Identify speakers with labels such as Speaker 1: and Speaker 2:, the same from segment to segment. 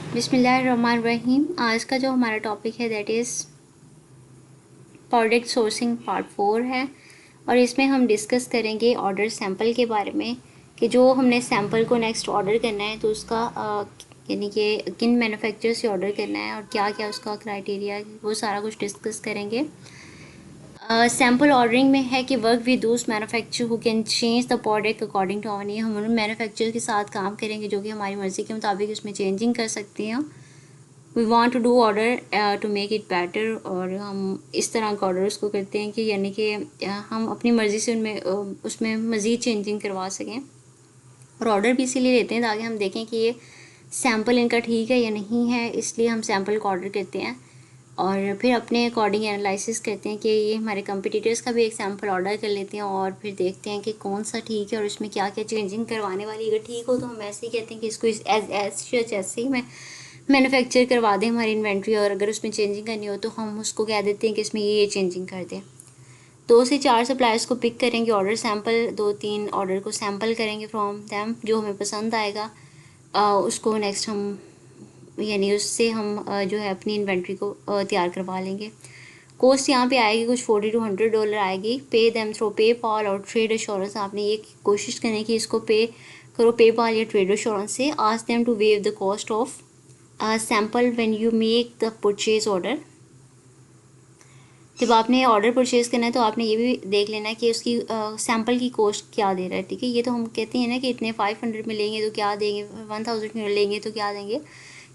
Speaker 1: बिस्मिल्लाहिर्रहमानिर्रहीम। आज का जो हमारा टॉपिक है that is product sourcing part 4 है और इसमें हम डिस्कस करेंगे ऑर्डर सैंपल के बारे में कि जो हमने सैंपल को नेक्स्ट ऑर्डर करना है तो उसका यानी कि किन मैन्युफैक्चरर से ऑर्डर करना है और क्या क्या उसका क्राइटेरिया है, वो सारा कुछ डिस्कस करेंगे। सैम्पल ऑर्डरिंग में है कि work with those manufacture who can change the product according to our, हम उन मैन्युफैक्चर के साथ काम करेंगे जो कि हमारी मर्ज़ी के मुताबिक उसमें चेंजिंग कर सकते हैं। We want to do order to make it better, और हम इस तरह का ऑर्डर उसको करते हैं कि यानी कि हम अपनी मर्ज़ी से उनमें उसमें मज़ीद चेंजिंग करवा सकें। और ऑर्डर भी इसीलिए लेते हैं ताकि हम देखें कि ये सैम्पल इनका ठीक है या नहीं है, इसलिए हम सैम्पल को ऑर्डर करते हैं और फिर अपने अकॉर्डिंग एनालिसिस करते हैं कि ये हमारे कंपटीटर्स का भी एक सैम्पल ऑर्डर कर लेते हैं और फिर देखते हैं कि कौन सा ठीक है और उसमें क्या क्या चेंजिंग करवाने वाली। अगर ठीक हो तो हम ऐसे ही कहते हैं कि इसको ऐसे ही मैं मैन्युफैक्चर करवा दें हमारी इन्वेंट्री, और अगर उसमें चेंजिंग करनी हो तो हम उसको कह देते हैं कि इसमें ये चेंजिंग कर दें। 2 से 4 सप्लायर्स को पिक करेंगे, ऑर्डर सैंपल 2-3 ऑर्डर को सैंपल करेंगे फ्रॉम दैम, जो हमें पसंद आएगा उसको नेक्स्ट हम यानी उससे हम जो है अपनी इन्वेंट्री को तैयार करवा लेंगे। कॉस्ट यहाँ पे आएगी कुछ $40 to $100 आएगी। पे देम थ्रो पेपाल और ट्रेड एश्योरेंस, आपने ये कोशिश करनी कि इसको पे करो पेपाल या ट्रेड एश्योरेंस से। Ask them to waive the cost of sample when you make the purchase order. जब आपने ऑर्डर परचेज़ करना है तो आपने ये भी देख लेना है कि उसकी सैम्पल की कॉस्ट क्या दे रहा है। ठीक है, ये तो हम कहते हैं ना कि इतने 500 में लेंगे तो क्या देंगे, 1000 में लेंगे तो क्या देंगे,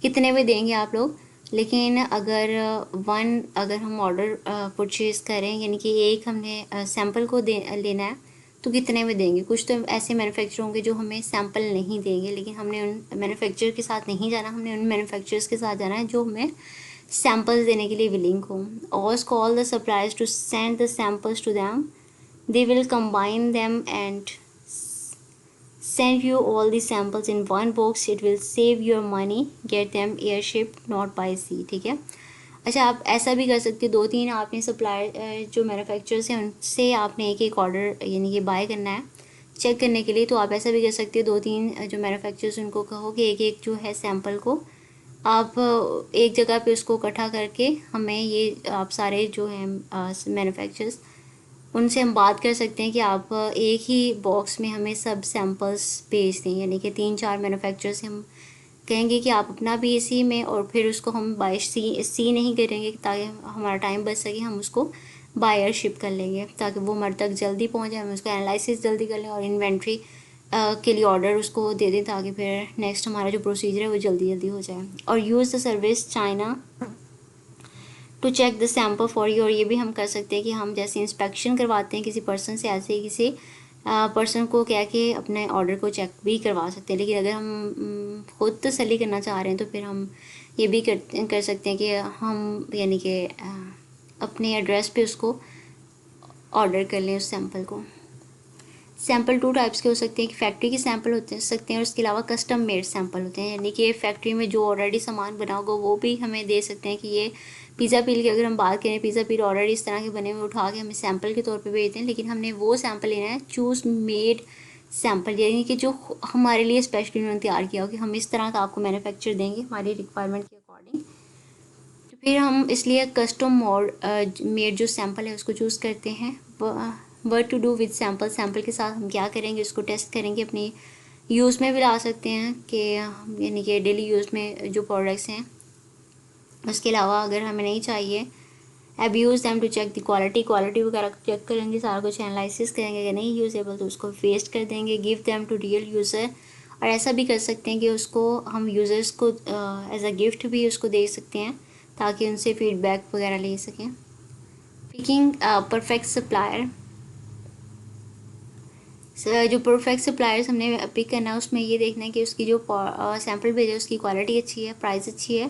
Speaker 1: कितने में देंगे आप लोग। लेकिन अगर हम ऑर्डर परचेज़ करें यानी कि एक हमने सैम्पल को लेना है तो कितने में देंगे। कुछ तो ऐसे मैन्युफैक्चर होंगे जो हमें सैम्पल नहीं देंगे, लेकिन हमने उन मैन्युफैक्चर के साथ नहीं जाना, हमने उन मैन्युफैक्चरर्स के साथ जाना है जो हमें सैम्पल्स देने के लिए विलिंग हो। Ask all the suppliers to send the samples to them. They will combine them and send you all the samples in one box. It will save your money. Get them airship not by sea. ठीक है। अच्छा, आप ऐसा भी कर सकते हो, 2-3 आपने सप्लायर जो मैन्युफैक्चरर्स हैं उनसे आपने एक ऑर्डर यानी कि बाय करना है चेक करने के लिए, तो आप ऐसा भी कर सकते हो। 2-3 जो मैन्युफैक्चरर्स उनको कहो कि एक जो है सैम्पल को आप एक जगह पे उसको इकट्ठा करके हमें ये आप सारे जो हैं मैन्युफैक्चरर्स उनसे हम बात कर सकते हैं कि आप एक ही बॉक्स में हमें सब सैम्पल्स भेज दें। यानी कि 3-4 मैन्युफैक्चरर से हम कहेंगे कि आप अपना भी इसी में, और फिर उसको हम बाय सी नहीं करेंगे ताकि हमारा टाइम बच सके, हम उसको बायर शिप कर लेंगे ताकि वो हमारे तक जल्दी पहुँच जाए, हम उसका एनालिसिस जल्दी कर लें और इन्वेंट्री के लिए ऑर्डर उसको दे दें ताकि फिर नेक्स्ट हमारा जो प्रोसीजर है वो जल्दी जल्दी हो जाए। और use the service China to check the sample for you, और ये भी हम कर सकते हैं कि हम जैसे इंस्पेक्शन करवाते हैं किसी पर्सन से, ऐसे ही किसी पर्सन को कह के अपने ऑर्डर को चेक भी करवा सकते हैं। लेकिन अगर हम खुद तसल्ली करना चाह रहे हैं तो फिर हम ये भी कर सकते हैं कि हम यानी कि अपने एड्रेस पे उसको ऑर्डर कर लें उस सैम्पल को। सैम्पल 2 टाइप्स के हो सकते हैं कि फैक्ट्री के सैम्पल होते सकते हैं और उसके अलावा कस्टम मेड सैम्पल होते हैं, यानी कि फैक्ट्री में जो ऑलरेडी सामान बना होगा वो भी हमें दे सकते हैं। कि ये पिज़्ज़ा पील की अगर हम बात करें, पिज़्ज़ा पील ऑलरेडी इस तरह के बने हुए उठा के हमें सैम्पल के तौर पे भेजते हैं, लेकिन हमने वो सैम्पल लेना है चूज़ मेड सैम्पल, यानी कि जो हमारे लिए स्पेशली उन्होंने तैयार किया हो कि हम इस तरह का आपको मैन्युफैक्चर देंगे हमारी रिक्वायरमेंट के अकॉर्डिंग। तो फिर हम इसलिए कस्टम मेड जो सैम्पल है उसको चूज़ करते हैं। Work to do with sample, sample के साथ हम क्या करेंगे, उसको टेस्ट करेंगे, अपनी यूज़ में भी ला सकते हैं कि यानी कि डेली यूज़ में जो प्रोडक्ट्स हैं। उसके अलावा अगर हमें नहीं चाहिए, abuse them to check the quality वगैरह चेक करेंगे, सारा कुछ एनालिसिस करेंगे, अगर नहीं यूज़ेबल तो उसको वेस्ट कर देंगे। Give them to real user, और ऐसा भी कर सकते हैं कि उसको हम यूज़र्स को एज अ गिफ्ट भी उसको दे सकते हैं ताकि उनसे फीडबैक वगैरह ले सकें। पिकिंग परफेक्ट सप्लायर, जो परफेक्ट सप्लायर्स हमने पिक करना है उसमें ये देखना है कि उसकी जो सैम्पल भेजा उसकी क्वालिटी अच्छी है, प्राइस अच्छी है,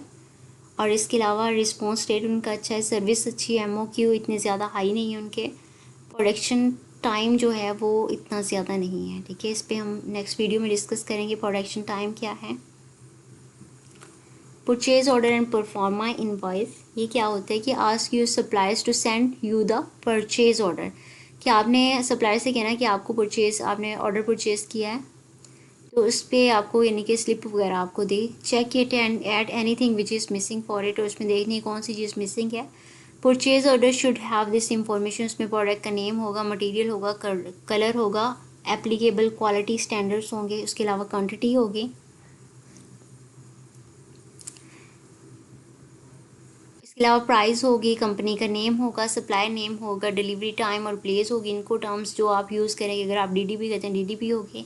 Speaker 1: और इसके अलावा रिस्पॉन्स रेट उनका अच्छा है, सर्विस अच्छी है, MOQ इतने ज़्यादा हाई नहीं है उनके, प्रोडक्शन टाइम जो है वो इतना ज़्यादा नहीं है। ठीक है, इस पर हम नेक्स्ट वीडियो में डिस्कस करेंगे प्रोडक्शन टाइम क्या है। Purchase order and proforma invoice, ये क्या होता है कि ask your suppliers to send you the purchase order, कि आपने सप्लायर से कहना है कि आपको परचेज आपने ऑर्डर परचेज़ किया है तो उस पर आपको यानी कि स्लिप वगैरह आपको दे, check it and add anything which is missing for it, और उसमें देखनी कौन सी चीज़ मिसिंग है। Purchase order should have this information, उसमें प्रोडक्ट का नेम होगा, मटेरियल होगा, कलर होगा, एप्लीकेबल क्वालिटी स्टैंडर्ड्स होंगे, उसके अलावा क्वांटिटी होगी, इसके अलावा प्राइस होगी, कंपनी का नेम होगा, सप्लाई नेम होगा, डिलीवरी टाइम और प्लेस होगी, इनको टर्म्स जो आप यूज़ करेंगे, अगर आप डीडीपी कहते हैं डीडीपी होगी।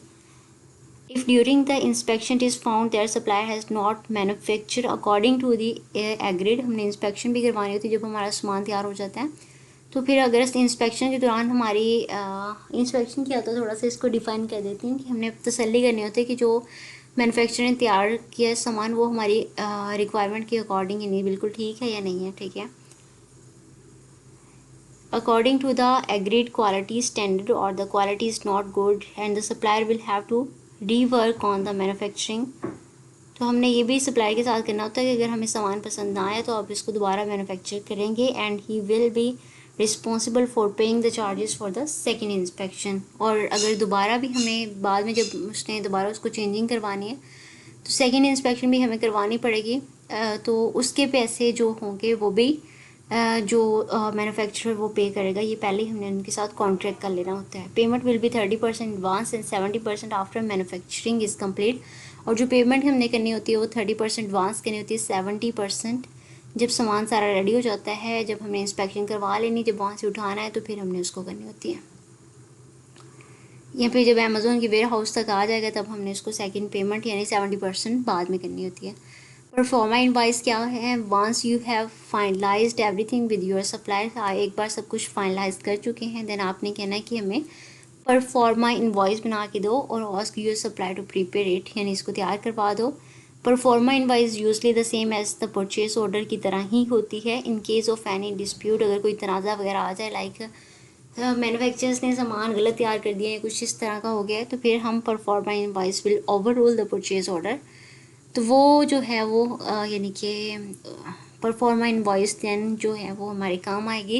Speaker 1: If during the inspection it is found that supplier has not manufactured according to the agreed, हमने इंस्पेक्शन भी करवानी होती है जब हमारा सामान तैयार हो जाता है। तो फिर अगर इंस्पेक्शन के दौरान हमारी इंस्पेक्शन क्या होता है, थोड़ा सा इसको डिफाइन कर देती हैं कि हमने तसल्ली करनी होती है कि जो मैन्युफैक्चरर ने तैयार किया सामान वो हमारी रिक्वायरमेंट के अकॉर्डिंग ही नहीं बिल्कुल ठीक है या नहीं है, ठीक है। According to the agreed quality standard or the quality is not good and the supplier will have to rework on the manufacturing। तो हमने ये भी सप्लायर के साथ करना होता है कि अगर हमें सामान पसंद ना आए तो आप इसको दोबारा मैन्युफैक्चर करेंगे and he will be responsible for paying the charges for the second inspection. और अगर दोबारा भी हमें बाद में जब उसने दोबारा उसको चेंजिंग करवानी है तो सेकेंड इंस्पेक्शन भी हमें करवानी पड़ेगी, तो उसके पैसे जो होंगे वो भी जो मैन्युफैक्चरर वो पे करेगा। ये पहले ही हमने उनके साथ कॉन्ट्रैक्ट कर लेना होता है। Payment will be 30% advance and 70% after manufacturing is complete. और जो पेमेंट हमने करनी होती है वो 30% एडवांस करनी होती है, 70% जब सामान सारा रेडी हो जाता है, जब हमने इंस्पेक्शन करवा लेनी, जब वहाँ से उठाना है तो फिर हमने उसको करनी होती है। या फिर जब अमेज़ोन की वेयर हाउस तक आ जाएगा तब हमने उसको सेकंड पेमेंट यानी 70% बाद में करनी होती है। परफॉर्मा इनवाइस क्या है, once you have finalised everything with your supplier, एक बार सब कुछ फाइनलाइज कर चुके हैं देन आपने कहना है कि हमें परफॉर्मा इनवॉइस बना के दो और ask your supplier to prepare it, यानी इसको तैयार करवा दो। Proforma invoice usually the same as the purchase order की तरह ही होती है। In case of any dispute, अगर कोई तनाज़ा वगैरह आ जाए, लाइक मैन्युफैक्चरर्स ने सामान गलत तैयार कर दिया है, कुछ इस तरह का हो गया है, तो फिर हम proforma invoice will overrule the purchase order. तो वो जो है वो यानी कि परफॉर्मा इनवॉइस दैन जो है वो हमारे काम आएगी।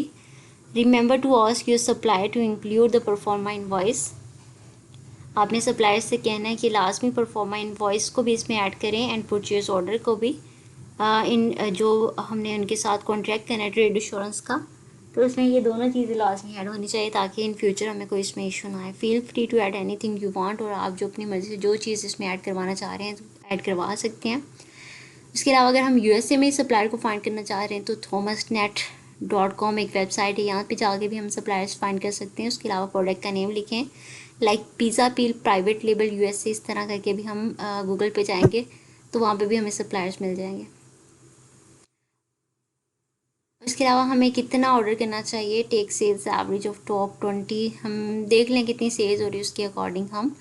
Speaker 1: Remember to ask your supplier to include the proforma invoice, आपने सप्लायर से कहना है कि लाजमी परफॉर्मा इनवॉइस को भी इसमें ऐड करें एंड परचेज ऑर्डर को भी। इन जो हमने उनके साथ कॉन्ट्रैक्ट करना है ट्रेड इंश्योरेंस का, तो इसमें ये दोनों चीज़ें लाजमी ऐड होनी चाहिए ताकि इन फ्यूचर हमें कोई इसमें इशू ना आए। Feel free to add anything you want, और आप जो अपनी मर्ज़ी से जो चीज़ इसमें ऐड करवाना चाह रहे हैं तो ऐड करवा सकते हैं। इसके अलावा अगर हम यूएसए में सप्लायर को फाइंड करना चाह रहे हैं तो thomasnet.com एक वेबसाइट है, यहाँ पे जाके भी हम सप्लायर्स फाइंड कर सकते हैं। उसके अलावा प्रोडक्ट का नेम लिखें, लाइक पिज़्ज़ा पील प्राइवेट लेबल यूएसए, इस तरह करके भी हम गूगल पे जाएंगे तो वहाँ पे भी हमें सप्लायर्स मिल जाएंगे। इसके अलावा हमें कितना ऑर्डर करना चाहिए, take sales average of top 20, हम देख लें कितनी सेल्स हो रही है उसके अकॉर्डिंग हम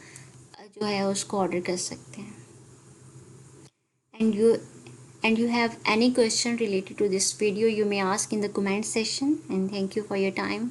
Speaker 1: जो है उसको ऑर्डर कर सकते हैं। And you have any question related to this video, you may ask in the comment section, and thank you for your time.